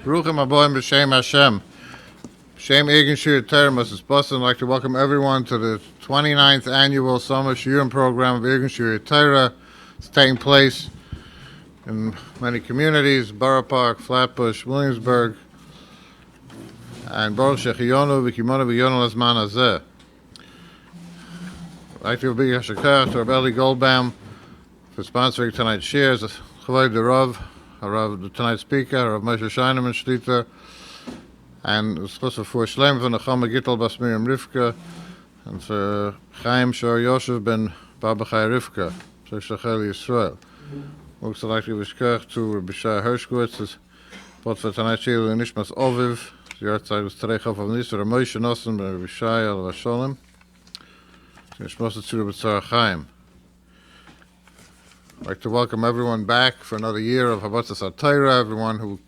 Bruchim Aboim B'Shem Hashem. B'Shem Egen Shir Teremos is Boston. I'd like to welcome everyone to the 29th annual Summer Shiurim program of Egen Shir Torah. It's taking place in many communities, Borough Park, Flatbush, Williamsburg, and Baruch Shechiyonu V'Kimonu V'Yonu L'Zman Hazeh. I'd like to be Hashakar to Rabbi Goldbaum for sponsoring tonight's shares. Chavay the Rav, tonight's speaker, Rabbi Moshe Scheinerman Shlit, and it's supposed to be for Shlem von the Nechama Gittel Bas Miriam Rivka, and for Chaim Shor Yosef ben Baba Chai Rivka, so Shachel Yisrael. Also like to wish to Rabbi Shai Hershkowitz, is both for tonight's shir and Nishmas Oviv, the outside was Terech of Nisra, Rabbi Moshe Nosson ben Rabbi Shai al Vasholem, Nishmas to Rabbi Tzar Chaim. I'd like to welcome everyone back for another year of Habatzas HaTorah, everyone who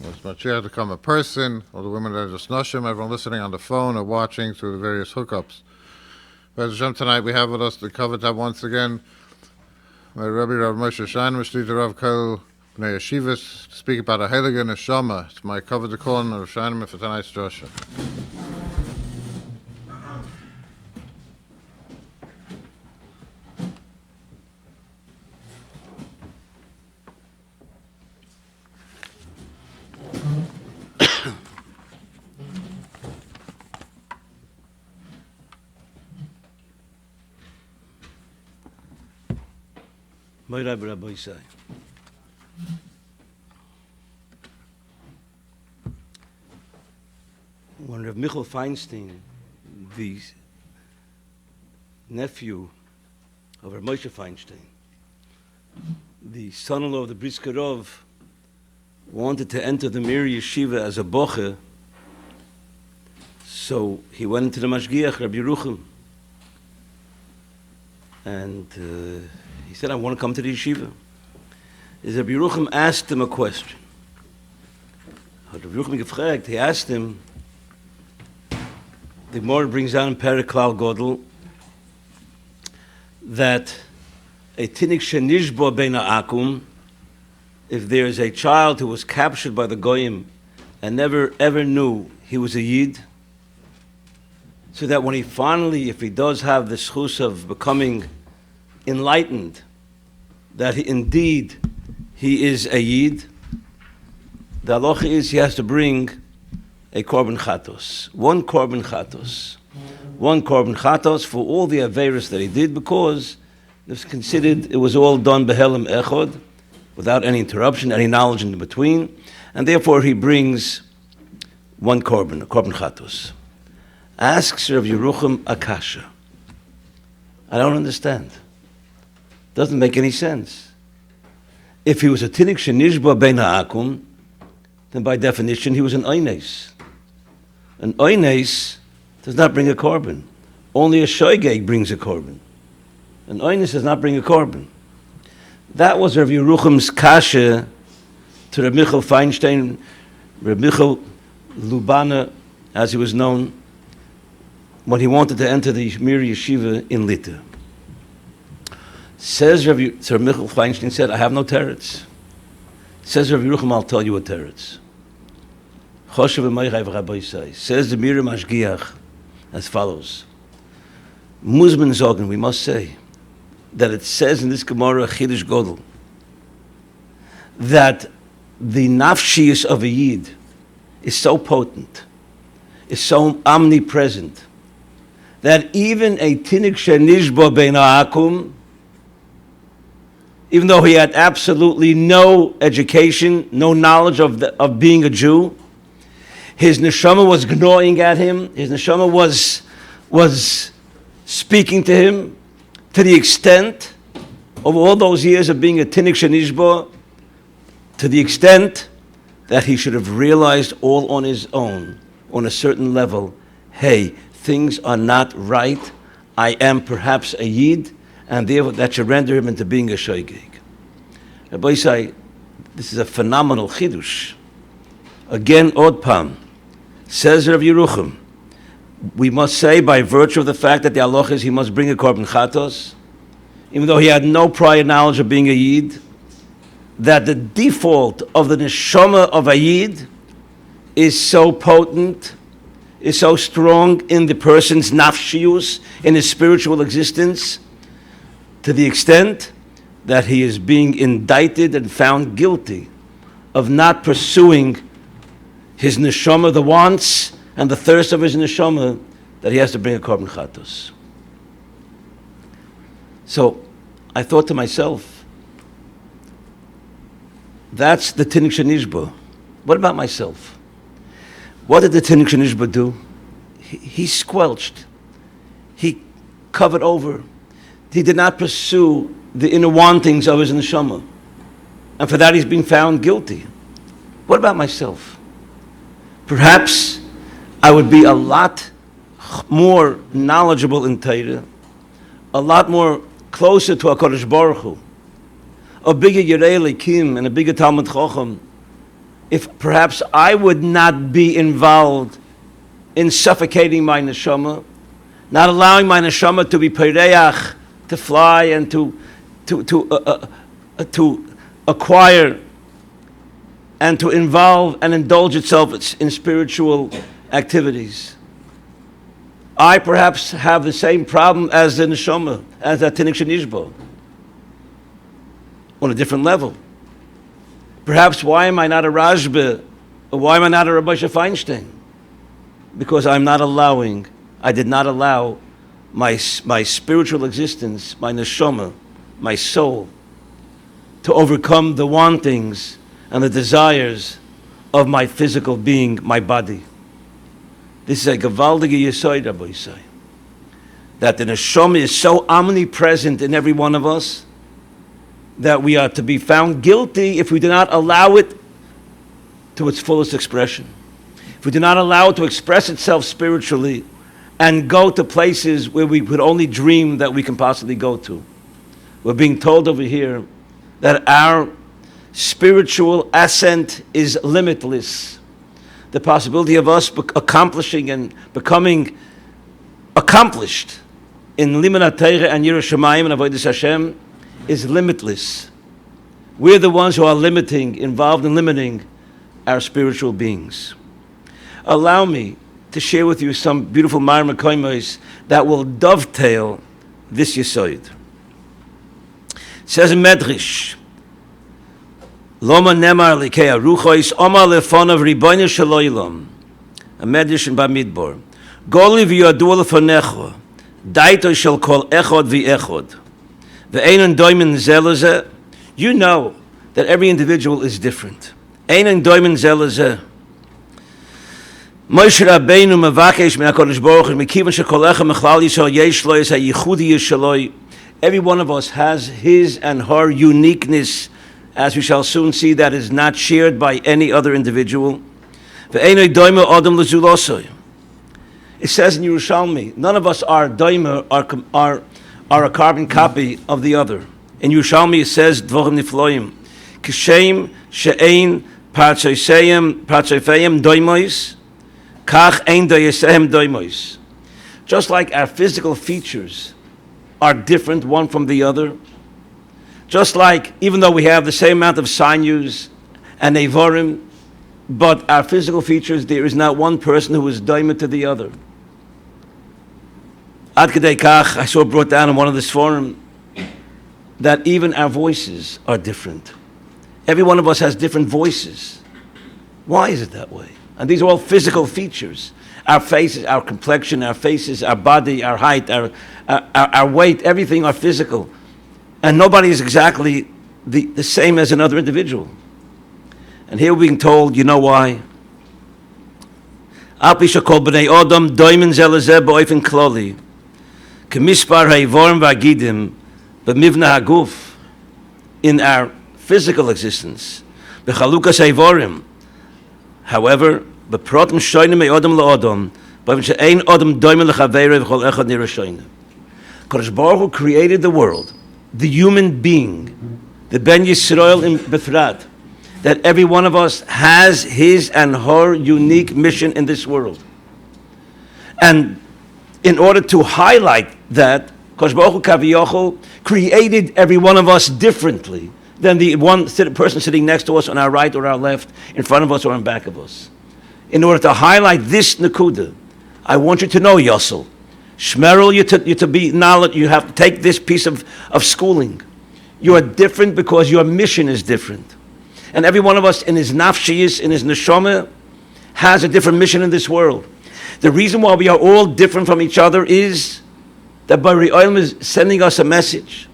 was Mashiach to come a person, all the women that are just Noshim, everyone listening on the phone or watching through the various hookups. But Hashem, tonight we have with us to cover that once again, my Rabbi Moshe Scheinerman Shlit, Rav Kolel, Bnei Hayeshivos, to speak about a Heilige Neshama. It's my cover to call on Rav Scheinerman for tonight's Joshua. My Rabbi Say. When Rav Michael Feinstein, the nephew of Rav Moshe Feinstein, the son-in-law of the Brisker Rov, wanted to enter the Mir Yeshiva as a bocher, so he went into the Mashgiach, Rabbi Yerucham, and he said, I want to come to the yeshiva. Rabbi Yerucham asked him a question. Rabbi Yerucham gefragt, he asked him, the Gemara brings down in Perek Klal Godel, that a tinik shenishbo bein ha'akum, if there is a child who was captured by the Goyim and never ever knew he was a Yid, so that when he finally, if he does have the schus of becoming enlightened, that he is a Yid, the halacha is he has to bring a korban chatos. One korban chatos for all the averos that he did, because it was considered it was all done behelim echod, without any interruption, any knowledge in between, and therefore he brings one korban, a korban chatos. Asks Rav Yerucham Akasha. I don't understand. Doesn't make any sense. If he was a tinik shenishba bein ha'akum, then by definition he was an oynes. An oynes does not bring a korban. Only a shoygeg brings a korban. An oynes does not bring a korban. That was Rav Yerucham's kasha to Reb Michael Feinstein, Reb Michael Lubana, as he was known, when he wanted to enter the Mir Yeshiva in Lita. Says Sir Michael Feinstein said, I have no teretz. Says Rav Yerucham, I'll tell you a teretz. Says the Mir Mashgiach as follows. Muzman Zogan, we must say, that it says in this Gemara, Chidush Godel, that the nafshiyus of a Yid is so potent, is so omnipresent, that even a tinik shenishbo bein ha'akum, even though he had absolutely no education, no knowledge of being a Jew, his neshama was gnawing at him, his neshama was speaking to him to the extent of all those years of being a tinik shenishbo, to the extent that he should have realized all on his own, on a certain level, hey, things are not right, I am perhaps a Yid, and therefore that should render him into being a shoygeg. Rabbi say, this is a phenomenal chidush. Again, Od Pam, says Rav Yerucham, we must say by virtue of the fact that the halacha is he must bring a korban chatos, even though he had no prior knowledge of being a Yid, that the default of the neshama of a yid is so potent, is so strong in the person's nafshius, in his spiritual existence, to the extent that he is being indicted and found guilty of not pursuing his neshama, the wants and the thirst of his neshama, that he has to bring a korban chatos. So I thought to myself, that's the Tinnik Shenishba. What about myself? What did the Tinnik Shenishba do? He squelched. He covered over. He did not pursue the inner wantings of his neshama. And for that he's been found guilty. What about myself? Perhaps I would be a lot more knowledgeable in Torah, a lot more closer to HaKadosh Baruch Hu, a bigger Yirei Elokim and a bigger Talmud Chacham, if perhaps I would not be involved in suffocating my neshama, not allowing my neshama to be pereach, to fly and to acquire and to involve and indulge itself in spiritual activities. I perhaps have the same problem as the neshama, as the Tinnik Shenishba, on a different level. Perhaps why am I not a Rashba, or why am I not a Rabbi Moshe Feinstein? Because I did not allow my spiritual existence, my neshama, my soul, to overcome the wantings and the desires of my physical being, my body. This is a gewaltige Yesod, Rabbi Yisai, that the neshama is so omnipresent in every one of us that we are to be found guilty if we do not allow it to its fullest expression. If we do not allow it to express itself spiritually and go to places where we could only dream that we can possibly go to. We're being told over here that our spiritual ascent is limitless. The possibility of us accomplishing and becoming accomplished in Limanat Torah and Yiras Shamayim and Avodas Hashem is limitless. We're the ones who are involved in limiting our spiritual beings. Allow me to share with you some beautiful Ma'ar Mekoimos that will dovetail this Yesod. It says in Medrash, Loma nemar likei aruchois omar lefonav ribono shel olam. A Medrash in Bamidbar. Goli v'yadu lefonecho, daito shel kol echod v'echod. Ve'ein doimen zelazeh. You know that every individual is different. Ein doimen zelazeh. Moshe Rabbeinu mevakesh min HaKadosh Baruch Hu mekivan shekol echad mechlal Yisrael yesh lo es hayichudi sheloi. Every one of us has his and her uniqueness, as we shall soon see, that is not shared by any other individual. It says in Yerushalmi, none of us are doimer, are a carbon copy of the other. In Yerushalmi it says, Dvorim nifloim, Kishem she'ein partzofeim doimois, kach ein doyesehem doimois. Just like our physical features are different one from the other, just like, even though we have the same amount of sinews and evorim, but our physical features, there is not one person who is doimer to the other. Ad kedei kach, I saw brought down in one of this forum that even our voices are different. Every one of us has different voices. Why is it that way? And these are all physical features. Our faces, our complexion, our faces, our body, our height, our weight, everything are physical. And nobody is exactly the same as another individual. And here we're being told, you know why? Al pi shekol bnei Adam doimen ze lezeh ba'ofen kloli, kemispar ha'evorim v'hagidim b'mivna haguf, in our physical existence, b'chalukas ha'evorim. However, b'protim shoynim me'odam la'odam, b'ofen she'ein odam doimen l'chaveirei v'chol echad nira shoynim. Kadosh Baruch Hu created the world, the human being, the Ben Yisrael in Befrat, that every one of us has his and her unique mission in this world. And in order to highlight that, Kadosh Baruch Hu Kaviyachol created every one of us differently, than the person sitting next to us on our right or our left, in front of us or in back of us. In order to highlight this Nakuda, I want you to know, Yossel, Shmerel, you to be knowledge, you have to take this piece of schooling. You are different because your mission is different. And every one of us in his nafshiyis, in his neshama, has a different mission in this world. The reason why we are all different from each other is that Bari Olam is sending us a message.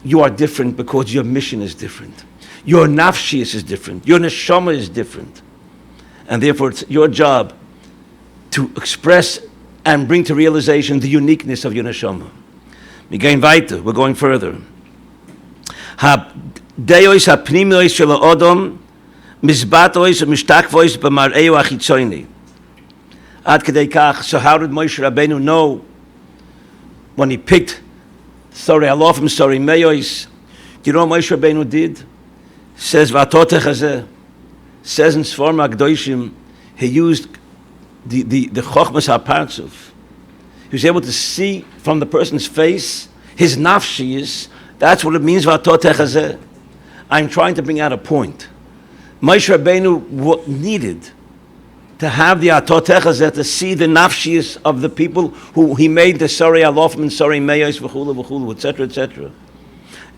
You are different because your mission is different. Your nafshiyis is different. Your neshama is different. And therefore it's your job to express and bring to realization the uniqueness of your neshama. We're going further. Deois hapnimiois shel ha'odom mizbatois u'mishtakvois b'mar'eu ha'chitzoni. Ad kedei kach. So how did Moshe Rabbeinu know when he picked Sorry Alofim, Sorry Meyois? Do you know what Moshe Rabbeinu did? Says V'atotech hazeh. Says in Sforma Gdoishim, he used the Chochmas HaPartzuf. He was able to see from the person's face his nafshiyis. That's what it means, V'atotech hazeh. I'm trying to bring out a point. Moshe Rabbeinu needed to have the Atotech hazeh, to see the nafshiyis of the people who he made the Sorry Alofim and Sorry Meyos, v'chulu, etc., etc.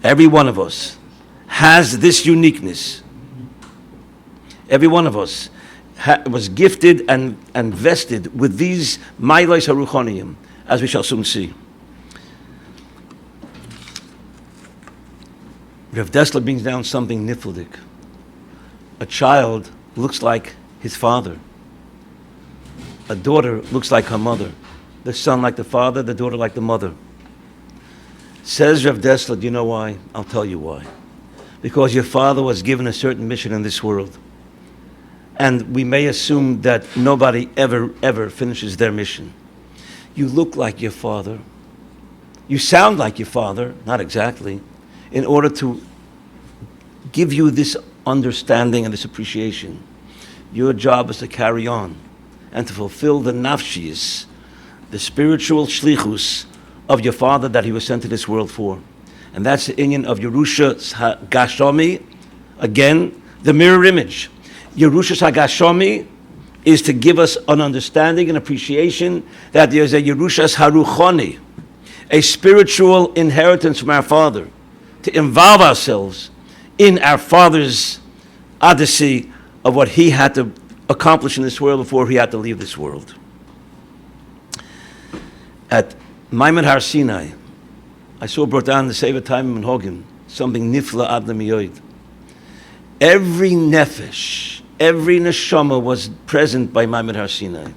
Every one of us has this uniqueness. Every one of us was gifted and vested with these Mailos HaRuchoniyim, as we shall soon see. Rav Dessler brings down something nifldik. A child looks like his father. A daughter looks like her mother. The son like the father, the daughter like the mother. Says Rav Dessler, do you know why? I'll tell you why. Because your father was given a certain mission in this world. And we may assume that nobody ever finishes their mission. You look like your father. You sound like your father, not exactly, in order to give you this understanding and this appreciation. Your job is to carry on and to fulfill the nafshiyis, the spiritual shlichus of your father that he was sent to this world for. And that's the inyan of Yerusha Gashomi, again, the mirror image. Yerusha Gashomi is to give us an understanding and appreciation that there's a Yerusha Haruchoni, a spiritual inheritance from our father, to involve ourselves in our father's odyssey of what he had to accomplish in this world before he had to leave this world. At Maimon Har Sinai, I saw brought down the Sefer Time in Hogan, something nifla ad lemiyoid. Every nefesh, every neshama was present by Maimon Har Sinai.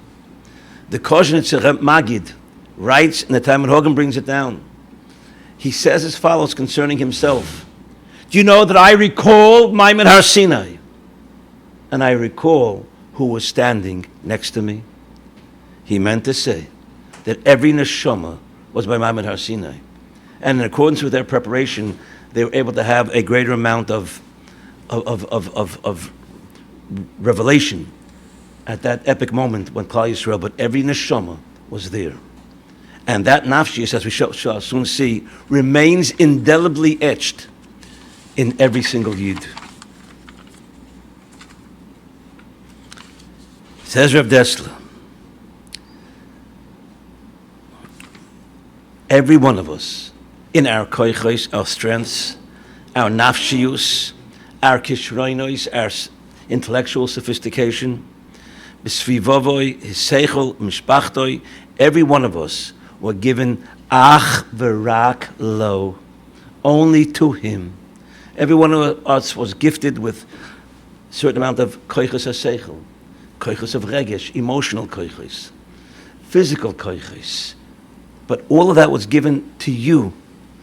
The Koshnitzer Magid writes, and the Time in Hogan brings it down. He says as follows concerning himself. Do you know that I recall Maimon Har Sinai? And I recall who was standing next to me. He meant to say that every neshama was by Maimon Har Sinai. And in accordance with their preparation, they were able to have a greater amount of revelation at that epic moment when Klal Yisrael, but every neshama was there. And that nafshiyas, as we shall soon see, remains indelibly etched in every single yid. Says Rav Dessler, every one of us, in our koichos, our strengths, our nafshiyus, our kishroinos, our intellectual sophistication, b'svivovoi, his seichel, mishpachtoi, every one of us were given ach v'rak lo, only to him. Every one of us was gifted with a certain amount of koichos ha-seichel, koichos of regesh, emotional koichos, physical koichos. But all of that was given to you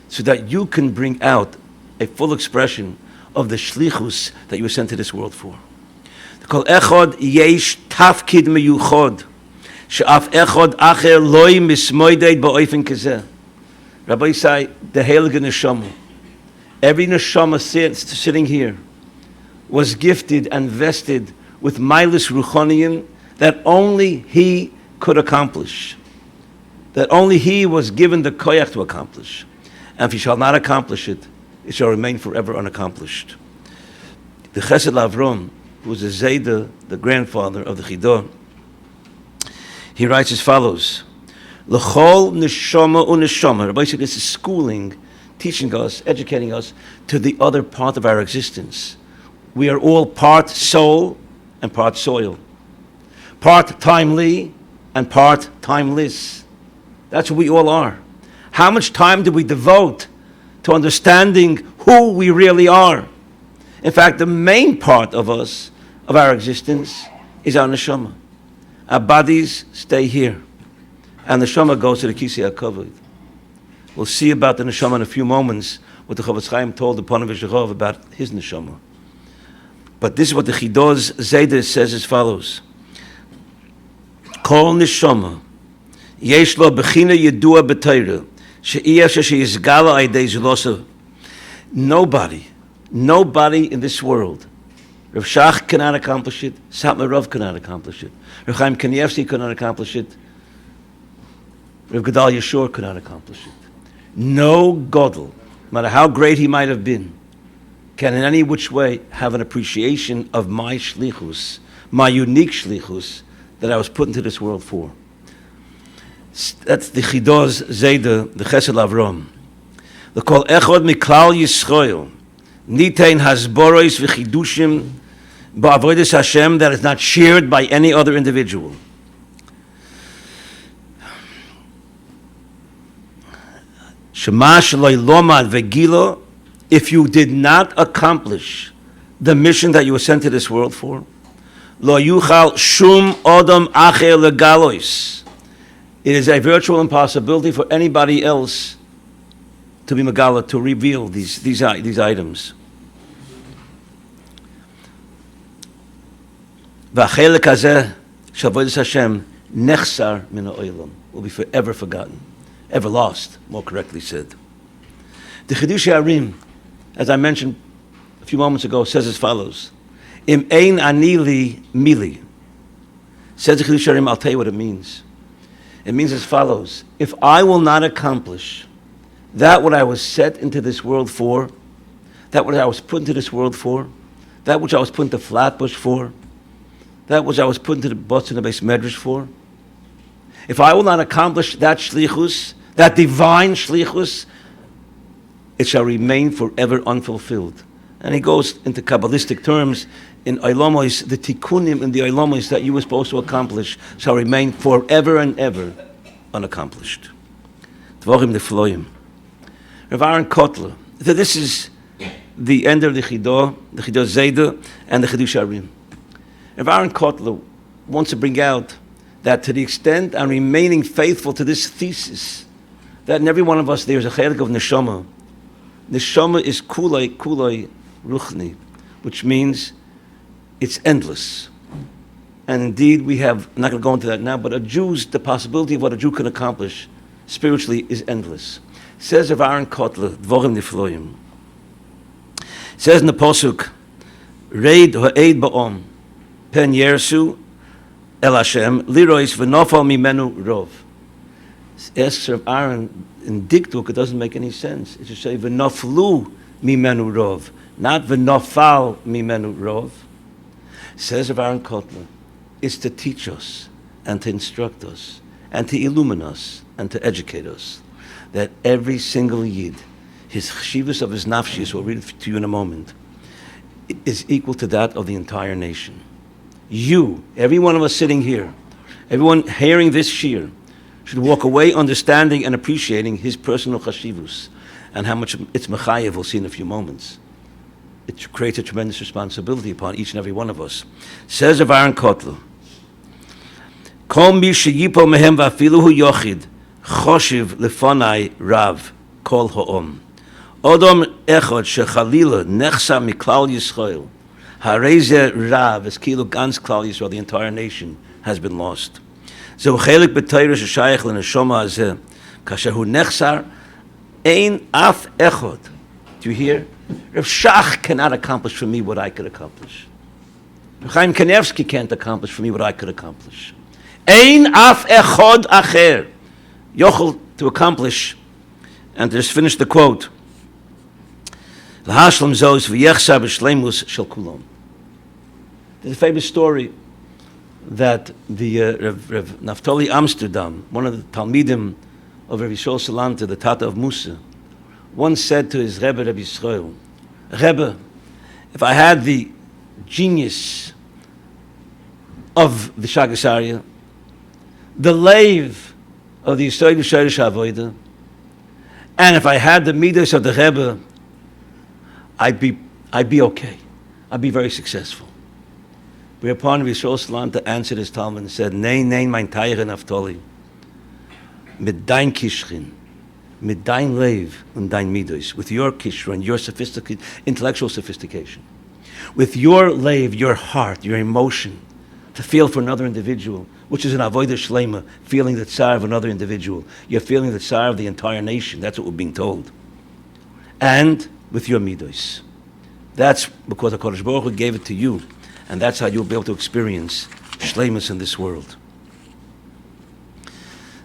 so that you can bring out a full expression of the shlichus that you were sent to this world for. Kol echad yesh tafkid meyuchod. She'af echad acher loy mismoided ba'oifen kazeh. Rabbi say, the Heilige Neshama, every neshama sitting here was gifted and vested with Milas Ruchoniyim that only he could accomplish, that only he was given the koyach to accomplish. And if he shall not accomplish it, it shall remain forever unaccomplished. The Chesed Avram, who was the Zayda, the grandfather of the Chidah, he writes as follows: L'chol neshama u'neshama. Rabbi said this is schooling, teaching us, educating us to the other part of our existence. We are all part soul and part soil, part timely and part timeless. That's what we all are. How much time do we devote to understanding who we really are? In fact, the main part of us, of our existence, is our neshama. Our bodies stay here, and the neshama goes to the Kisei HaKavod. We'll see about the neshama in a few moments, what the Chavetz Chaim told the Ponevezh Rav about his neshama. But this is what the Chidah Zayda says as follows: Kol neshama yesh lo bechina yedua b'Torah she'iyah sheyizgala aydei zelosa. Nobody in this world, Rav Shach cannot accomplish it, Satmar Rav cannot accomplish it, Rav Chaim Kanievsky cannot accomplish it, Rav Gedal Yeshua cannot accomplish it. No Godel, no matter how great he might have been, can in any which way have an appreciation of my shlichus, my unique shlichus that I was put into this world for. That's the Chidah Zayda, the Chesed Avram. The Kol Echad Miklal Yisrael Nitain Hasborois V'chidushim Ba'avodas Hashem, that is not shared by any other individual. Shema Shaloi Lomad V'gilo, if you did not accomplish the mission that you were sent to this world for, Lo Yuchal Shum Odom Acher Legalois, it is a virtual impossibility for anybody else to be Megala, to reveal these items. V'achelek hazeh shel avodas Hashem nechsar min ha'olam, will be forever forgotten, ever lost, more correctly said. The Chidushei Harim, as I mentioned a few moments ago, says as follows: Im ein ani li mili. Says the Chidushei Harim, I'll tell you what it means. It means as follows: if I will not accomplish that what I was set into this world for, that what I was put into this world for, that which I was put into Flatbush for, that which I was put into the Boston Beis Medrash for, if I will not accomplish that shlichus, that divine shlichus, it shall remain forever unfulfilled. And he goes into Kabbalistic terms, in Olamos, the tikkunim in the Olamos that you were supposed to accomplish shall remain forever and ever unaccomplished. Dvorim Nefloim. Rav Aaron Kotler. So this is the end of the Chidah Zayda and the Chidushei Harim. Rav Aaron Kotler wants to bring out that to the extent I'm remaining faithful to this thesis, that in every one of us there is a chelik of neshama. Neshama is kulei ruchni, which means it's endless. And indeed, we have, I'm not going to go into that now, but the possibility of what a Jew can accomplish spiritually is endless. Says Rav Aaron Kotler, Dvorim Nefloim. Says in the Posuk, Reid ha'eid ba'om, pen yersu el Hashem, lirois v'nofal mimenu rov. Asks Rav Aaron, in Diktuk, it doesn't make any sense. It should say v'noflu mimenu rov, not v'nofal mimenu rov. Says Rav Aaron Kotler, it's to teach us and to instruct us and to illumine us and to educate us that every single Yid, his Hayeshivos of his nafshis, we'll read it to you in a moment, is equal to that of the entire nation. You, every one of us sitting here, everyone hearing this shir, should walk away understanding and appreciating his personal Hayeshivos and how much it's mechayev, we'll see in a few moments. It creates a tremendous responsibility upon each and every one of us. Says Rav Aaron Kotler, Kol mi sheyipo mehem va'afilu hu yochid, choshiv lefonai rav kol ha'om. Odom echad shechalila nechsa miklal Yisrael. Hareze rav es kilo gans klal Yisrael, the entire nation has been lost. Zeu chelik b'Torah sheshayach l'neshama hazeh, kasher hu nechsar ein af echad. Do you hear? Rav Shach cannot accomplish for me what I could accomplish. Rav Chaim Kanievsky can't accomplish for me what I could accomplish. Ein af echad acher. Yochel to accomplish, and to just finish the quote. L'hashlam zos v'yechsar b'shleimus shel kulom. There's a famous story that the Rav Naftali Amsterdam, one of the Talmidim of Rabbi Yisrael Salanta, the Tata of Musa, once said to his Rebbe, Rabbi Yisrael, Rebbe, if I had the genius of the Shagasarya, the lave of the Yisrael Sherish Avodah, and if I had the midas of the Rebbe, I'd be okay. I'd be very successful. Whereupon Rabbi Yisrael Salanta answered his Talmud and said, Nein, mein Teire Naftali, mit dein Kishrin, mit dein Lev und dein Midos, with your Kishrin, your intellectual sophistication, with your Lev, your heart, your emotion, to feel for another individual, which is an avodah shlema, feeling the tsar of another individual. You're feeling the tsar of the entire nation. That's what we're being told. And with your midos. That's because the Kodesh Baruch Hu gave it to you, and that's how you'll be able to experience shlemus in this world.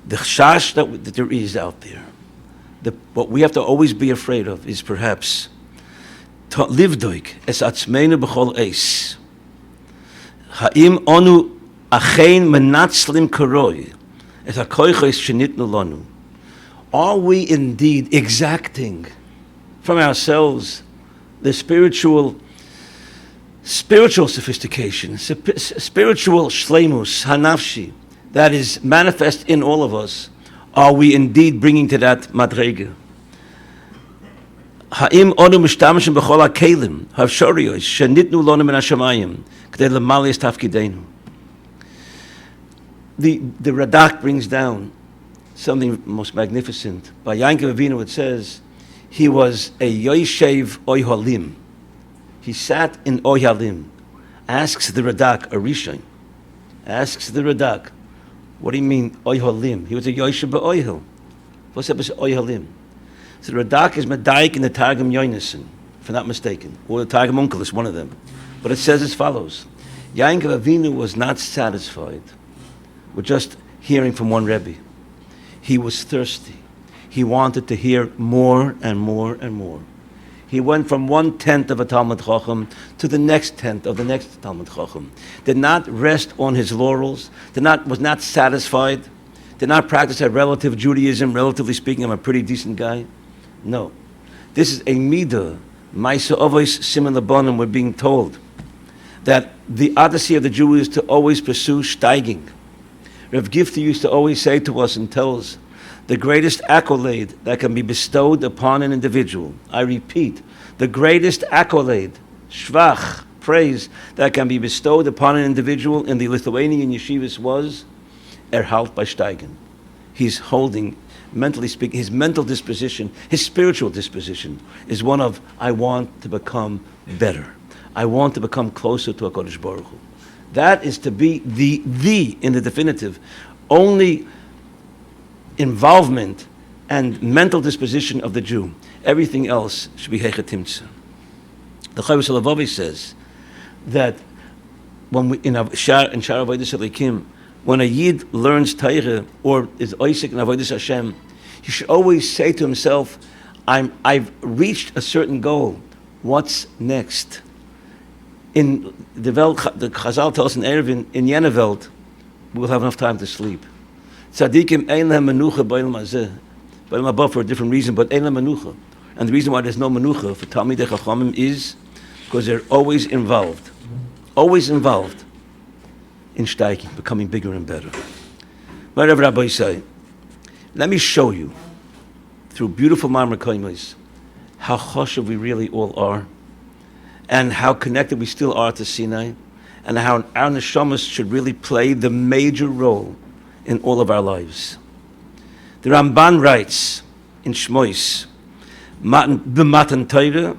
The chash that there is out there, what we have to always be afraid of is perhaps livdoik es atzmeinu b'chol eis. Ha'im onu achein menatzlim karoi et hakoiches shenitnu lanu. Are we indeed exacting from ourselves the spiritual sophistication, spiritual shleimus, hanafshi, that is manifest in all of us? Are we indeed bringing to that madrega? Ha'im onu mishtamishim b'chol ha'kelim ha'afshoriyos shenitnu lanu min hashamayim k'dei l'malei es tafkideinu. The Radak brings down something most magnificent. By Yankov Avinu it says, he was a Yoshev Oyhalim. He sat in Oyhalim. Asks the Radak, a Rishon, asks the Radak, what do you mean Oyhalim? He was a Yoshev B'Oyhel. What's up with Oyhalim? So the Radak is Medaik in the Targum Yonason, if I'm not mistaken, or the Targum Onkelos, one of them. But it says as follows: Yankov Avinu was not satisfied with just hearing from one Rebbe. He was thirsty. He wanted to hear more and more and more. He went from 1/10 of a Talmud Chacham to the next 10th of the next Talmud Chacham. Did not rest on his laurels, was not satisfied, did not practice a relative Judaism, relatively speaking, I'm a pretty decent guy. No. This is a midah, Maisa Avos Siman Labanim, we're being told that the odyssey of the Jew is to always pursue steiging. Rav Gifty used to always say to us and tell us, the greatest accolade that can be bestowed upon an individual, I repeat, the greatest accolade, shvach, praise, that can be bestowed upon an individual in the Lithuanian yeshivas was erhalt by steigen. He's holding, mentally speaking, his mental disposition, his spiritual disposition is one of, I want to become better. I want to become closer to HaKadosh Baruch Hu. That is to be the in the definitive, only involvement and mental disposition of the Jew. Everything else should be hechetimtza. The Chovos HaLevavos says that when we in Shar Avodas Elikim, when a Yid learns Torah or is Oisik in Avodas Hashem, he should always say to himself, I've reached a certain goal. What's next? In the Chazal tells us in Erevin, in Yeneveld, we'll have enough time to sleep. Tzadikim ein lehem menucha b'olam hazeh. B'olam haba for a different reason, but ein lehem menucha. And the reason why there's no menucha for Talmidei Chachamim is because they're always involved in steiking, becoming bigger and better. Whatever Rabbi say, let me show you through beautiful Ma'amar Koimos how choshev we really all are, and how connected we still are to Sinai, and how our neshamas should really play the major role in all of our lives. The Ramban writes in Shmois, b'matan Torah,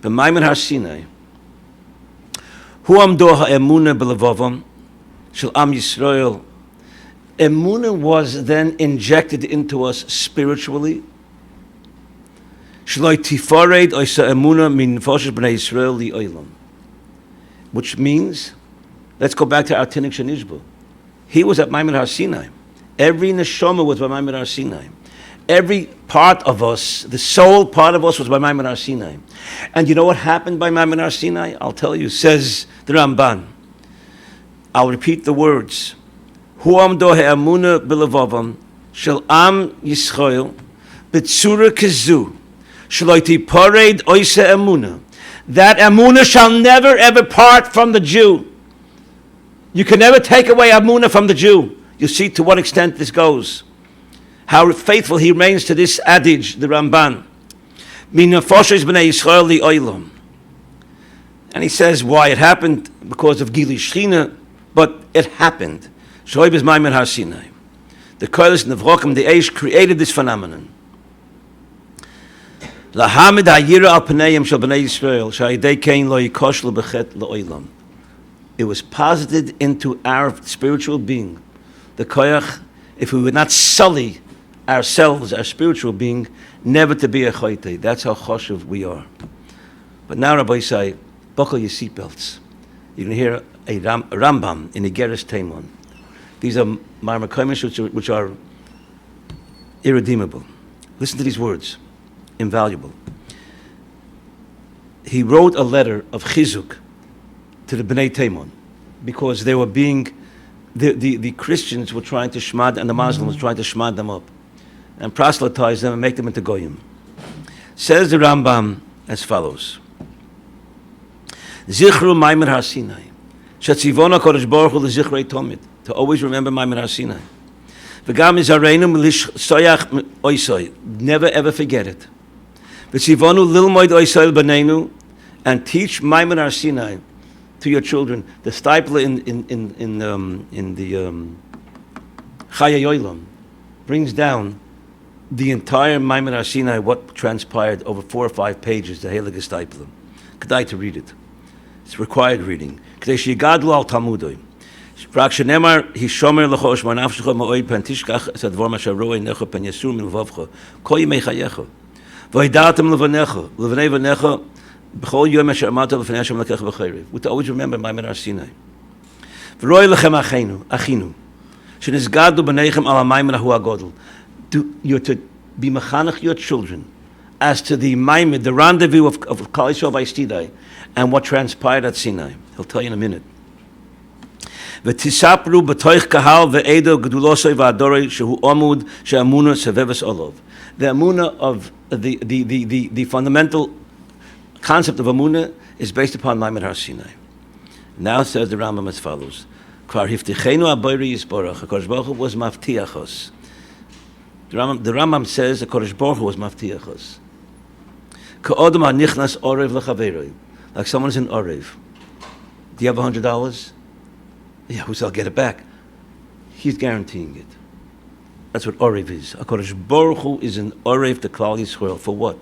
b'maimer har Sinai, hu amdo ha'emunah b'levavam shel am Yisrael. Emunah was then injected into us spiritually. Shloi tifared oisa emunah min nefashos b'nei Yisrael li'olam. Which means, let's go back to our Tinik Shenishba. He was at Maimer Har Sinai. Every neshama was by Maimer Har Sinai. every part of us, the soul part of us, was by Maimon Har Sinai. And you know what happened by Maimon Har Sinai? I'll tell you, says the Ramban. I'll repeat the words. Hu amdo ha'emunah b'levavam shel am Yisrael b'tzura kezu shelo tipared oise emunah. That emunah shall never ever part from the Jew. You can never take away emunah from the Jew. You see to what extent this goes. How faithful he remains to this adage, the Ramban. Min nefoshes Bnei Yisrael li'olam. And he says why it happened, because of Gili Shechina, but it happened. Shoib is Maimon Har Sinai. The Kolel and the Vrokim, the Eish, created this phenomenon. Lahamid ha'yira al pneim shel Bnei Yisrael, sha'idei kein lo yikoshel b'chet la'olam. It was posited into our spiritual being. The koyach, if we would not sully ourselves, our spiritual being, never to be a choyte. That's how choshev we are. But now, Rabbi say, buckle your seatbelts. You can hear a Rambam in Igeres Taimon. These are marmakomish which are irredeemable. Listen to these words, invaluable. He wrote a letter of chizuk to the Bnei Taimon because they were being, the Christians were trying to shmad, and the Muslims were trying to shmad them up and proselytize them and make them into goyim. Says the Rambam as follows. Zichru Maimon Har Sinai. Shetzivona Kodesh Baruch Hu L'Zichrei Tomid. To always remember Maimon Har Sinai. V'gam Izareinu M'lish Soyach Oisoi. Never ever forget it. V'tzivonu Lilmoid Oisoi B'neinu. And teach Maimon Har Sinai to your children. The stipler in the Chaya Yoilam brings down the entire Maimon Har Sinai, what transpired over 4 or 5 pages, the Heilige Stipler. Kedai to read it. It's required reading. Kedai sheyigadlu al Talmudoi. Rak shenemar hishomer lecho shmar nafshecha ma'oi pen tishkach es advar masher ro'ei necha pen yasur min levavcha kol yimei chayecha v'hidatem levanecha levanei vanecha b'chol yom asher amata lefnei Hashem lekecha b'chayriv. We to always remember Maimon Har Sinai. V'ro'ei lechem achinu shenizgadu b'neichem al ha'maimon hu ha'godel. You're to be mechanech your children as to the Maimon, the rendezvous of Klal Yisrael by Stidai, and what transpired at Sinai. He'll tell you in a minute. V'tisapru b'toich kahal ve'edo gedulosoi v'adorei shehu omud she'emunah seveves olov. The emunah of the fundamental concept of emunah is based upon Maimon Har Sinai. Now says the Rambam as follows: Kvar hiftichenu abayri yisborach. HaKadosh Baruch Hu was maftiachos. The Rambam says the Kodesh Baruch Hu was maftiachos. Ka'odam ha'nichnas orev l'chaveroi. Like someone's in orev. Do you have $100? Yeah, who shall get it back? He's guaranteeing it. That's what orev is. HaKadosh Baruch Hu is in orev to Klal Yisrael. For what?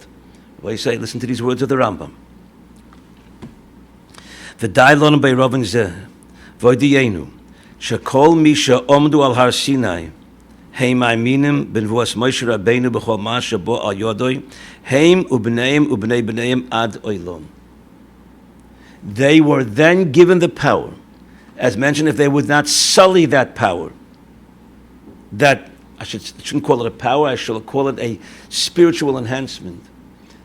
What do you say? Listen to these words of the Rambam. V'dai lonu be'rovin zeh v'odiyenu shekol mi she'omdu al Har Sinai Heim Aiminim ben Vuas Moshe Rabbeinu b'chol ma'aseh bo al yodoi Heim u'bneim u'bnei bneim ad oilom. They were then given the power, as mentioned, if they would not sully that power, that I shouldn't call it a power, I shall call it a spiritual enhancement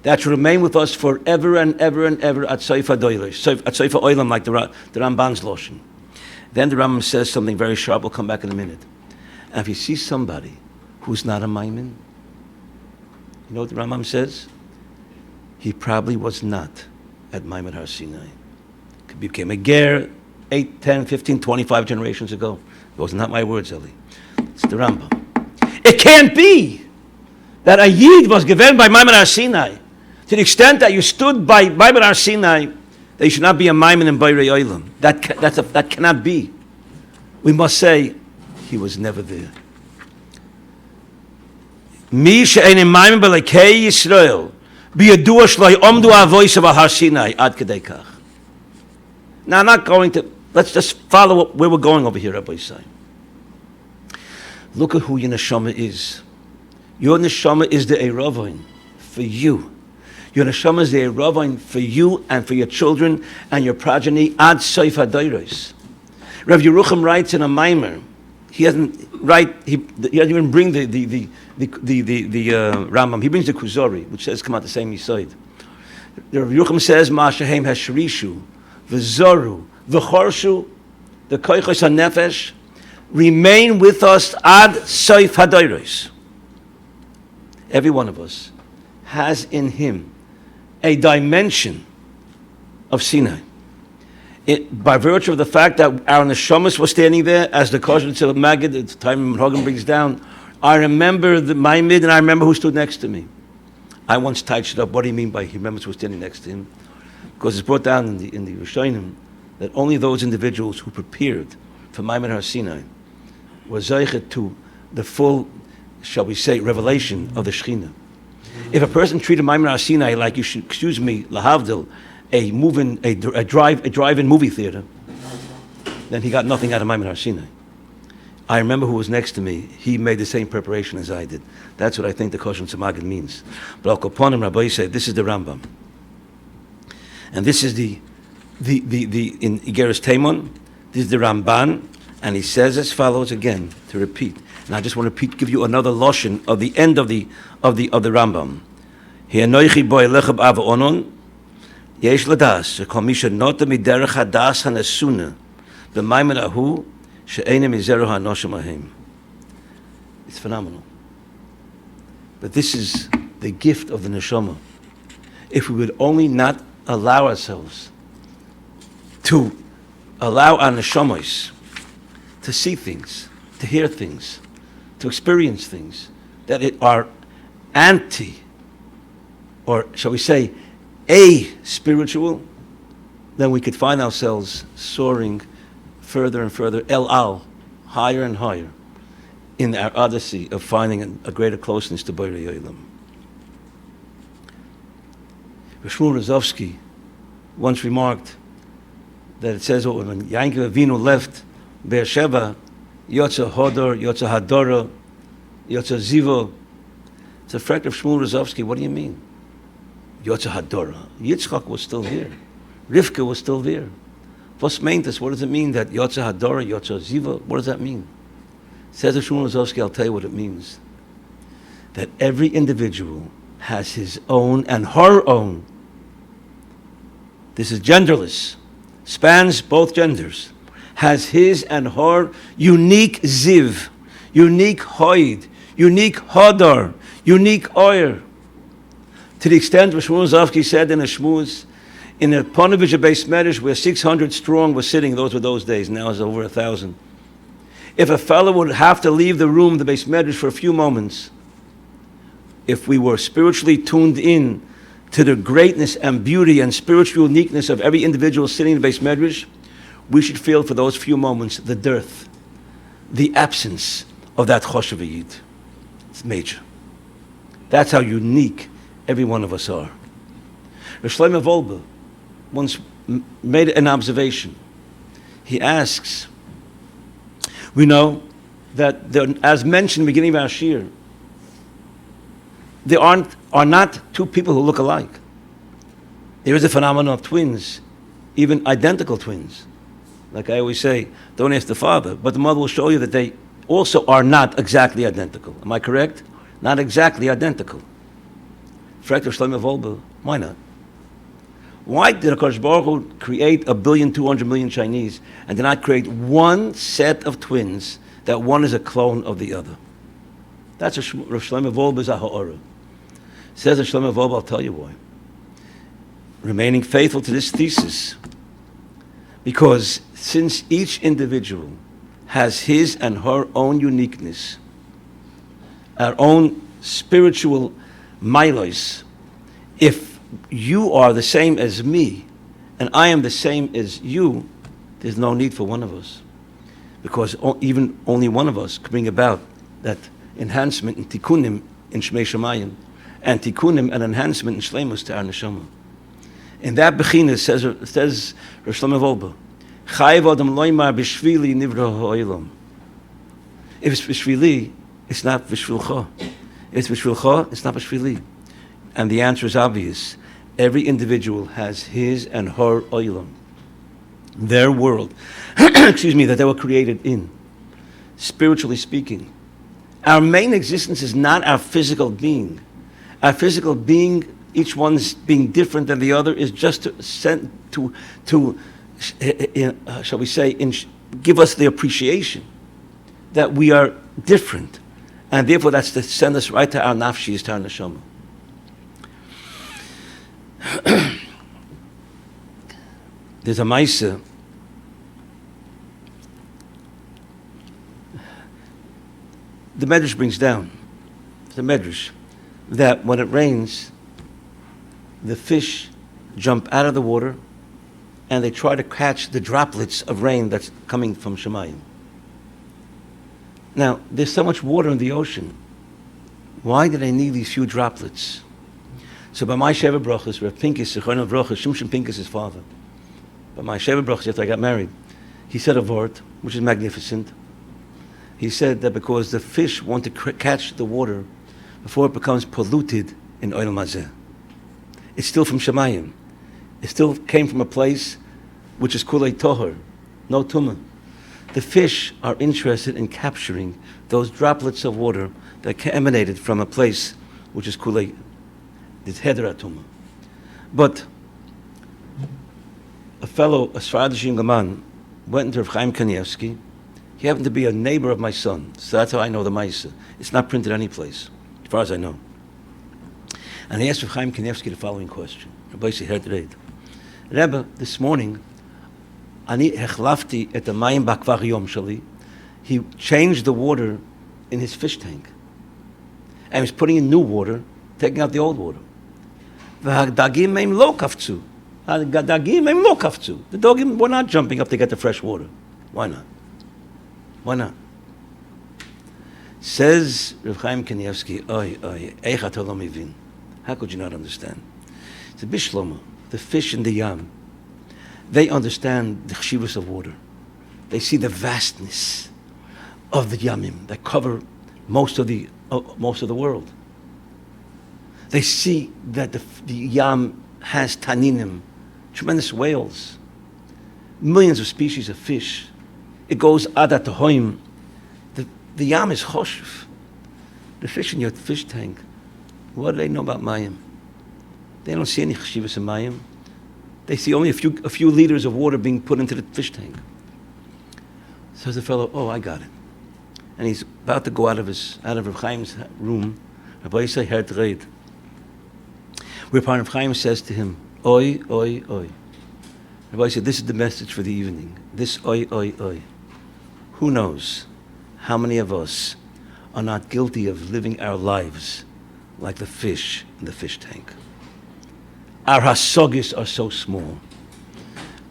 that should remain with us forever and ever and ever at Seifa Doilish, at Seifa Oilam, like the Ramban's Loshen. Then the Rambam says something very sharp. We'll come back in a minute. And if you see somebody who's not a Maimon, you know what the Rambam says? He probably was not at Maimon Har Sinai. He became a ger 8, 10, 15, 25 generations ago. Those are not my words, Eli. It's the Rambam. It can't be that a Yid was given by Maimon Har Sinai to the extent that you stood by Maimon Har Sinai, that you should not be a Maimon in Beirei Olam. That cannot be. We must say, he was never there. Mi she'ein Maimon b'lekei Yisrael b'yadua shlo yomdu avois of Har Sinai ad kedei kach. Now, I'm not going to, let's just follow where we're going over here, Rabbi Say. Look at who your neshama is. Your neshama is the Erovain for you. Your neshama is the Erovain for you and for your children and your progeny ad soif hadayros. Rav Yerucham writes in a Maimer, he hasn't he doesn't even bring the Rambam. He brings the Kuzari, which says come out the same side. The Rabbi Yochanan says Ma'ashahem Hashrishu, V'Zoru, V'Chorshu, the Koichos HaNefesh remain with us ad Soif Hadoros. Every one of us has in him a dimension of Sinai. By virtue of the fact that our neshamas was standing there, as the Kosher Tzil Magid, at the time Hogan brings down, I remember the Maimid and I remember who stood next to me. I once touched it up. What do you mean by he remembers who was standing next to him? Because it's brought down in the Rishonim that only those individuals who prepared for Maimid Har Sinai were zeichet to the full, shall we say, revelation of the Shekhinah. If a person treated Maimid Har Sinai like, you should, excuse me, lahavdil, a drive-in movie theater, then he got nothing out of Maimon Har Sinai. I remember who was next to me. He made the same preparation as I did. That's what I think the Kosher Tzemagid means. But Al Koponim, Rabbi said, this is the Rambam. And this is the in Igeres Taimon, this is the Ramban, and he says as follows again, to repeat. And I just want to give you another lotion of the end of the Rambam. Hi'anoichi bo elechab ava onon, יש לדעת שכל מי שנוטה מדרך הדס הנסונה במימון ההוא שאינה מזרע האנושים ההם. It's phenomenal. But this is the gift of the neshama. If we would only not allow ourselves to allow our neshamas to see things, to hear things, to experience things that are anti, or shall we say, spiritual, then we could find ourselves soaring further and further, el-al, higher and higher, in our odyssey of finding a greater closeness to Borei Olam. Shmuel Rozovsky once remarked that it says, when Yankov Avinu left Beersheba, Yotza Hodor, Yotza Hadora, Yotza Zivo. It's a fact of Shmuel Rozovsky. What do you mean? Yotza Hadora. Yitzchak was still here. Rivka was still there. Vos meintes, what does it mean that Yotza Hadora, Yotza Ziva, what does that mean? Says the Shmuel Rozovsky, I'll tell you what it means. That every individual has his own and her own. This is genderless, spans both genders. Has his and her unique ziv, unique hoid, unique hodor, unique oyer. To the extent what Shmuel Rozovsky said in a shmuz, in a Ponevezh Beis Medrash where 600 strong were sitting, those were those days, now it's over 1,000. If a fellow would have to leave the room, the Beis Medrash, for a few moments, if we were spiritually tuned in to the greatness and beauty and spiritual uniqueness of every individual sitting in the Beis Medrash, we should feel for those few moments the dearth, the absence of that choshev yid. It's major. That's how unique every one of us are. Rosh Shlomo Wolbe once made an observation. He asks, we know that there, as mentioned in the beginning of our shir, there are not two people who look alike. There is a phenomenon of twins, even identical twins. Like I always say, don't ask the father, but the mother will show you that they also are not exactly identical. Am I correct? Not exactly identical. Fractal Shlomo Wolbe, why not? Why did HaKadosh Baruch Hu create 1,200,000,000 Chinese and did not create one set of twins that one is a clone of the other? That's a Shlomo Wolbe's ha'ora. Says a Shlomo Wolbe, I'll tell you why. Remaining faithful to this thesis, because since each individual has his and her own uniqueness, our own spiritual milos, if you are the same as me and I am the same as you, there's no need for one of us, because even only one of us can bring about that enhancement in tikkunim in Shmei Shemayim and tikkunim and enhancement in shleimus to our neshama. In that bechina says Rosh Shlomo Wolbe, Chayiv Adam Loimar B'Shvili Nivra Ha'olam. If it's B'Shvili, it's not B'Shvilcha. If it's B'Shvilcha, it's not B'Shvili. And the answer is obvious. Every individual has his and her olam, their world, excuse me, that they were created in. spiritually speaking. Our main existence is not our physical being. Our physical being, each one's being different than the other, is just to shall we say, give us the appreciation that we are different. And therefore that's to send us right to our nafshis, to our neshama. There's a Maisa. The Medrash brings down, the Medrash, that when it rains, the fish jump out of the water and they try to catch the droplets of rain that's coming from Shemayim. Now, there's so much water in the ocean. Why do they need these few droplets? So by my Sheva Brachas, Rav Pincus, Zechron Avrocha, Shimshon Pincus, his father, by my Sheva Brachas, after I got married, he said a word, which is magnificent. He said that because the fish want to catch the water before it becomes polluted in Oil Mazeh. It's still from Shemayim. It still came from a place which is Kulei Tohar, no Tumah. The fish are interested in capturing those droplets of water that emanated from a place which is Kulei, this Heder Tumah. But a fellow, a Sfaradish Gaman, went into Rav Chaim Kanievsky. He happened to be a neighbor of my son, so that's how I know the Maisa. It's not printed any place, as far as I know. And he asked Rav Chaim Kanievsky the following question. Rabbi Yisrael, Rebbe, this morning, ani hechlafti et hamayim b'akvarium shali. He changed the water in his fish tank, and he's putting in new water, taking out the old water. V'hadagim meim lo kafzu. Ha'dagim meim lo kafzu. The dogim were not jumping up to get the fresh water. Why not? Why not? Says Rav Chaim Kanievsky, oy, eich ato lo mivin. How could you not understand? It's a bishloma, the fish in the yam. They understand the chshivos of water. They see the vastness of the yamim that cover most of the world. They see that the yam has taninim, tremendous whales, millions of species of fish. It goes ada tohoim. The yam is choshev. The fish in your fish tank, what do they know about mayim? They don't see any chshivos in mayim. They see only a few liters of water being put into the fish tank. Says the fellow, oh, I got it. And he's about to go out of Rav Chaim's room. Rabbi Yisrael heard read. Whereupon Rav Chaim says to him, oi, oi, oi. Rabbi said, this is the message for the evening. This oi, oi, oi. Who knows how many of us are not guilty of living our lives like the fish in the fish tank? Our hasogis are so small.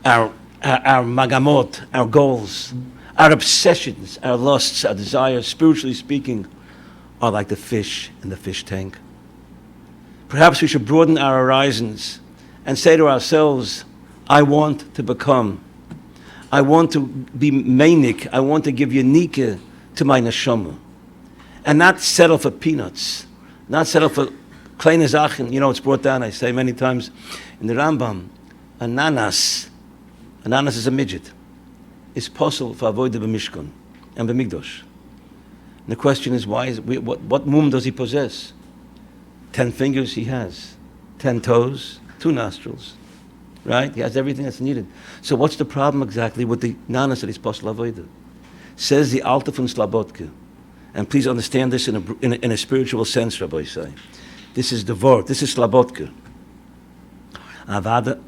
Our magamot, our goals, our obsessions, our lusts, our desires, spiritually speaking, are like the fish in the fish tank. Perhaps we should broaden our horizons and say to ourselves, I want to become. I want to be manic. I want to give unique to my neshama. And not settle for peanuts. Not settle for kleine Sachen. You know, it's brought down, I say many times, in the Rambam, ananas is a midget. It's possible for avoid the b'mishkan and b'migdosh. And the question is, what mum does he possess? 10 fingers he has, 10 toes, 2 nostrils, right? He has everything that's needed. So what's the problem exactly with the nanas that he's supposed to avoid? Says the Alta von Slabodka, and please understand this in a spiritual sense, Rabbi say. This is the word. This is Slabodka. Avada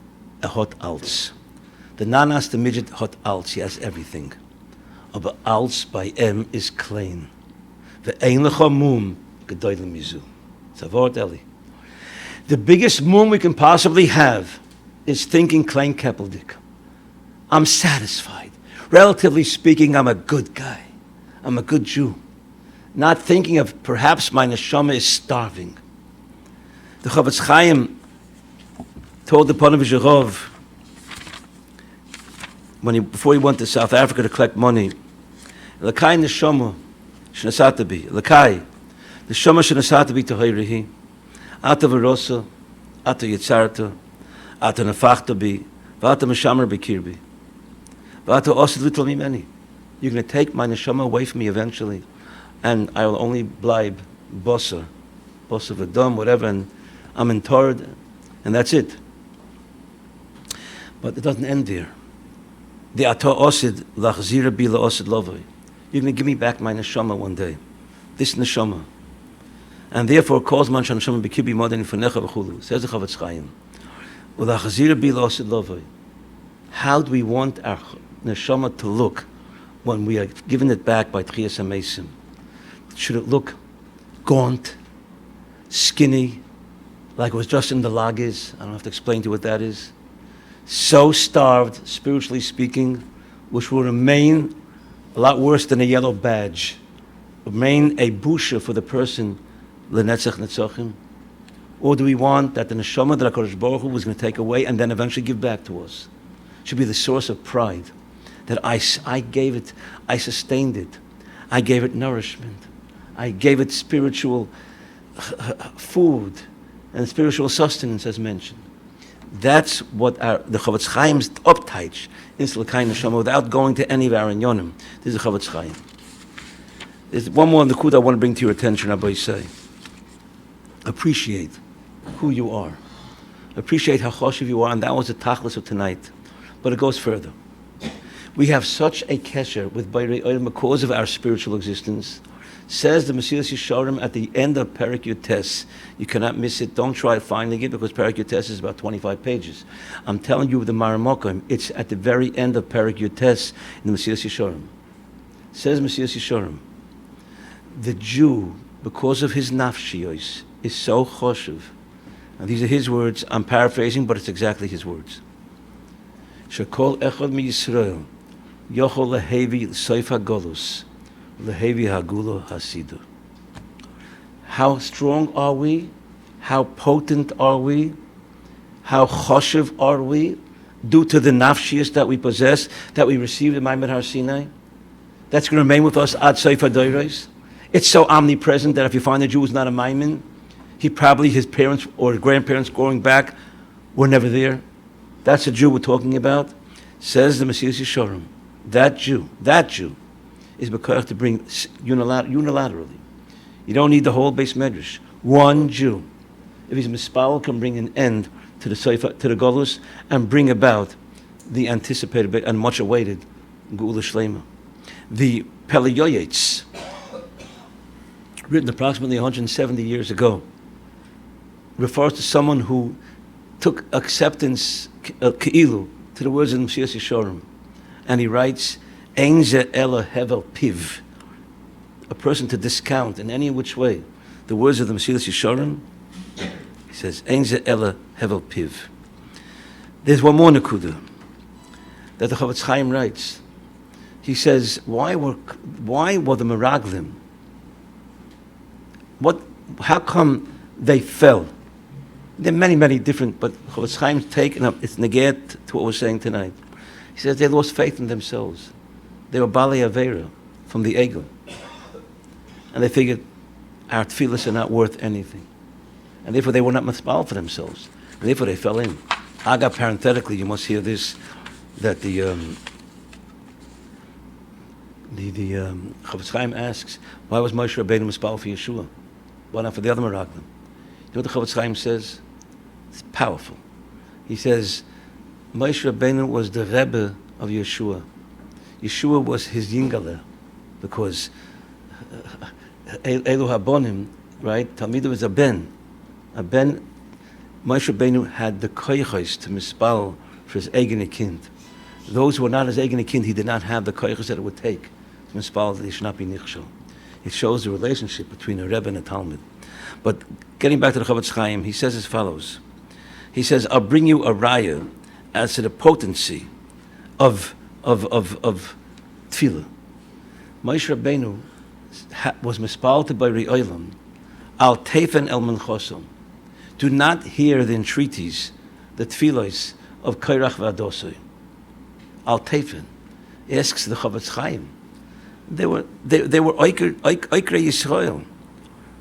hot alts. The nanas, the midget, hot alts. He has everything. Aber alts by M is klein. The einlecha mum gedoyle mizu. It's a word, Eli. The biggest mum we can possibly have is thinking klein keppeldik. I'm satisfied. Relatively speaking, I'm a good guy. I'm a good Jew. Not thinking of perhaps my neshama is starving. The Chavetz Chaim told the Ponevezh Rov before he went to South Africa to collect money, Lakai neshama shenasatabi, Lakai, the shama shenasatabi tohayrihi, ata v'rosa, ata yitzarta, ata nefachtabi, v'ata meshamer b'kirbi, v'ata osid little mimeni. You're going to take my neshama away from me eventually, and I will only blibe bossa v'dam, whatever, and I'm entored, and that's it. But it doesn't end there. The ata osid lachzira bi la'osid lovoi. You're going to give me back my neshama one day, this neshama, and therefore calls man neshama b'kibi modern ifanecha v'chulu. Says the Chavetz Chaim. Ulachzira bi la'osid lovoi. How do we want our neshama to look when we are given it back by Tchias HaMesim? Should it look gaunt, skinny, like it was just in the Lagis? I don't have to explain to you what that is. So starved, spiritually speaking, which will remain a lot worse than a yellow badge. Remain a busha for the person, lenetzach netzachim. Or do we want that the neshama that HaKadosh Baruch Hu was going to take away and then eventually give back to us? It should be the source of pride. That I gave it, I sustained it, I gave it nourishment, I gave it spiritual food and spiritual sustenance, as mentioned. That's what the Chavetz Chaim's upteich in L'Kai Neshama, without going to any of our inyonim. This is the Chavetz Chaim. There's one more nakuda I want to bring to your attention, Rabbi say. Appreciate who you are. Appreciate how choshev you are, and that was the tachlis of tonight. But it goes further. We have such a kesher with Bayrei Olam because of our spiritual existence. Says the Mesilas Yesharim at the end of Perek Yutes. You cannot miss it. Don't try finding it because Perek Yutes is about 25 pages. I'm telling you the Maramokim, it's at the very end of Perek Yutes in the Mesilas Yesharim. Says Mesilas Yesharim, the Jew, because of his nafshiyos, is so choshev. And these are his words. I'm paraphrasing, but it's exactly his words. Shekol echad mi Yisrael yochol lehevi soif hagolus lehevi hagula hasidu. How strong are we? How potent are we? How choshev are we? Due to the nafshiyas that we possess, that we received in Ma'amad Har Sinai, that's going to remain with us ad soif hadoros. It's so omnipresent that if you find a Jew who's not a Maimin, he probably, his parents or his grandparents going back, were never there. That's the Jew we're talking about. Says the Mesilas Yesharim, that Jew is because to bring unilaterally. You don't need the whole base medrash. One Jew, if he's mispal, can bring an end to the Seifa, to the Golus, and bring about the anticipated and much awaited Geula Shlema. The Peleyoyetz, written approximately 170 years ago, refers to someone who took acceptance ke'ilu to the words of the Mesilas Yesharim, and he writes, "Ein ze ela hevel piv," a person to discount in any which way the words of the Mesilas Yesharim. He says, "Ein ze ela hevel piv." There's one more nekuda that the Chavetz Chaim writes. He says, why were the Meraglim? How come they fell? There are many, many different, but Chavetz Chaim's taken up, it's neget to what we're saying tonight. He says they lost faith in themselves. They were Balei Avera from the Egel. And they figured our tefillas are not worth anything. And therefore they were not mispal for themselves. And therefore they fell in. Aga, parenthetically, you must hear this, that the Chavetz Chaim asks, why was Moshe Rabbeinu mispal for Yeshua? Why not for the other Meraglim? You know what the Chavetz Chaim says? It's powerful. He says, Moshe Rabbeinu was the Rebbe of Yeshua. Yeshua was his Yingale, because Elu Habonim, right? Talmidu is a ben. Moshe Rabbeinu had the koyches to mispal for his eigene kind. Those who were not his eigene kind, he did not have the koyches that it would take to mispal that he should not be nichshel. It shows the relationship between a Rebbe and a Talmud. But getting back to the Chavetz Chaim, he says as follows. He says, I'll bring you a raya as to the potency of tefillah. Moshe Rabbeinu was mispalted by Re'olam, al tefen el menchosom. Do not hear the entreaties, the tefillos of Kairach v'Adosoi. Al tefen. Asks the Chavetz Chaim. They were Oiker Yisrael.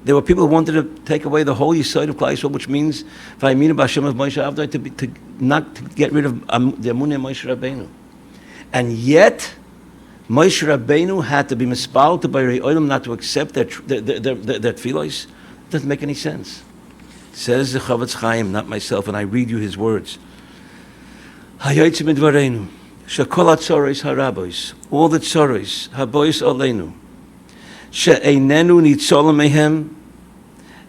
There were people who wanted to take away the whole Yisrael of Klal Yisrael, which means Vayiminu b'Hashem of Moshe Avdai, to get rid of the Emunah Moshe Rabbeinu. And yet, Moshe Rabbeinu had to be mispal to Borei Olam not to accept their tefillos. Doesn't make any sense. Says the Chavetz Chaim, not myself, and I read you his words. Hayotzim midvareinu, shekol hatzoros harabos, all the tzoros habois oleinu, she'einenu nitzolim mehem,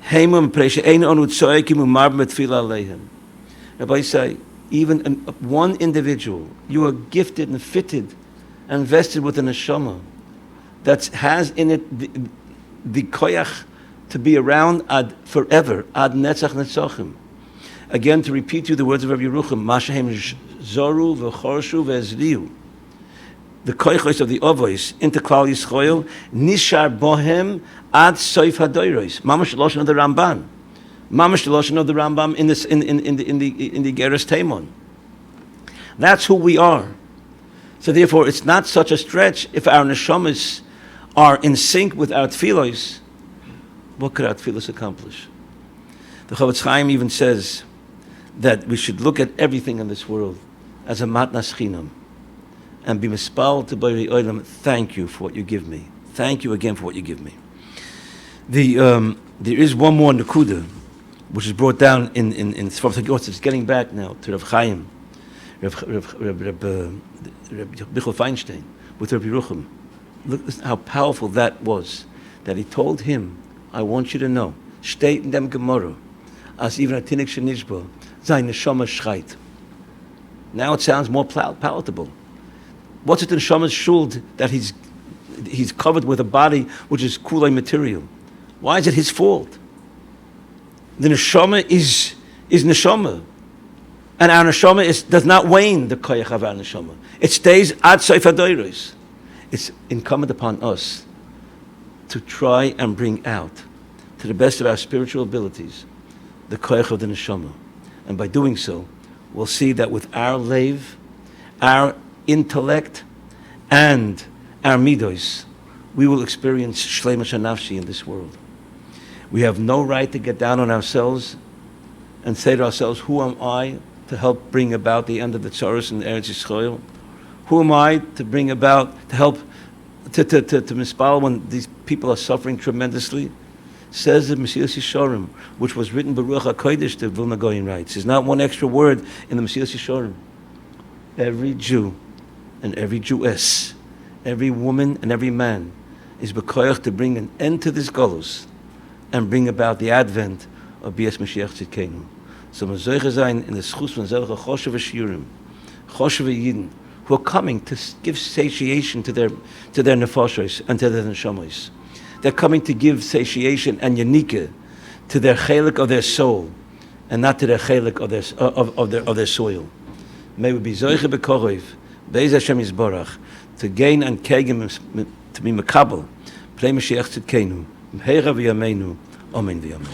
heimum she'einu onu tzoekim umarb metfila aleihem. Rabbi say, even one individual, you are gifted and fitted and vested with a neshama that has in it the koyach to be around ad forever, ad netzach netzachim. Again, to repeat to you the words of Rabbi Yerucham, Mashahem zoru v'chorshu v'ezriu. The koychos of the ovos into Klal Yisrael, nishar bohem ad soif hadoros. Mamash loshen of the Ramban. Mamash loshen of the Rambam in the Geras Taimon. That's who we are. So therefore, it's not such a stretch if our neshamas are in sync with our tefillos. What could our tefillos accomplish? The Chavetz Chaim even says that we should look at everything in this world as a matnas chinam and be mispal to Borei Olam. Thank you for what you give me. Thank you again for what you give me. There is one more nekuda which is brought down in Sfar Tagos. It's getting back now to Rav Chaim, Rav Michal Feinstein with Rabbi Yerucham. Look how powerful that was. That he told him, I want you to know, state in dem Gemara, as even a tinik shenishba, zayin neshama schreit. Now it sounds more palatable. What's it in neshama's shuld that he's covered with a body which is kulei material? Why is it his fault? The neshama is neshama. And our neshama does not wane the koyach of our neshama. It stays ad soif hadoros. It's incumbent upon us to try and bring out, to the best of our spiritual abilities, the koyach of the neshama. And by doing so, we'll see that with our leiv, our intellect, and our midos, we will experience shleimus hanafshi in this world. We have no right to get down on ourselves and say to ourselves, who am I to help bring about the end of the tzaros in Eretz Yisrael? Who am I to bring about, to help, to mispal when these people are suffering tremendously? Says the Mesilas Yesharim, which was written by Ruach HaKodesh, the Vilna Gaon writes. There's not one extra word in the Mesilas Yesharim. Every Jew and every Jewess, every woman and every man is bekoyach to bring an end to this galus and bring about the advent of Bias Mashiach Tzidkenu. So Mazoicha Zayin in the schus von Zelcha Choshev Shiurim, Choshev Yidden, who are coming to give satiation to their nefashos and to their neshamos. They're coming to give satiation and yanika to their chelik of their soul, and not to their chelik of their soil. May we be zoiche bekorov, beis Hashem Yisborach, to gain and kegim to be makabel, plei Mashiach Tzidkenu, mheira v'yameinu, amen v'yameinu.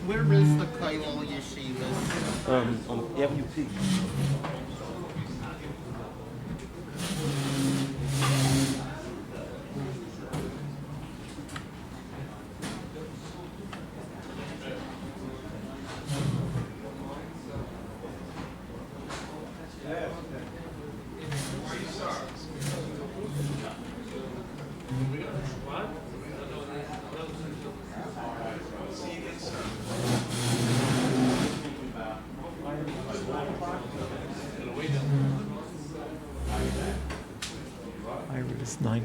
Where is the Kolel Yeshivos? On Avenue P. Iris 9.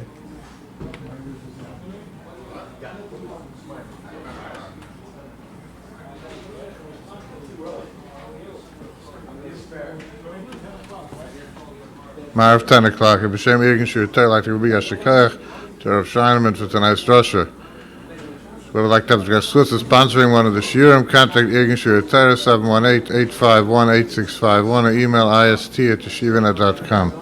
Ma'ariv 10 o'clock. B'shem Irgin Shirtei, like to be a shekach to Rav Scheinerman for tonight's drasha. We would like to have the sponsoring one of the shiurim. Contact Irgin Shirtei 718-851-8651 or email ist@yeshivana.com.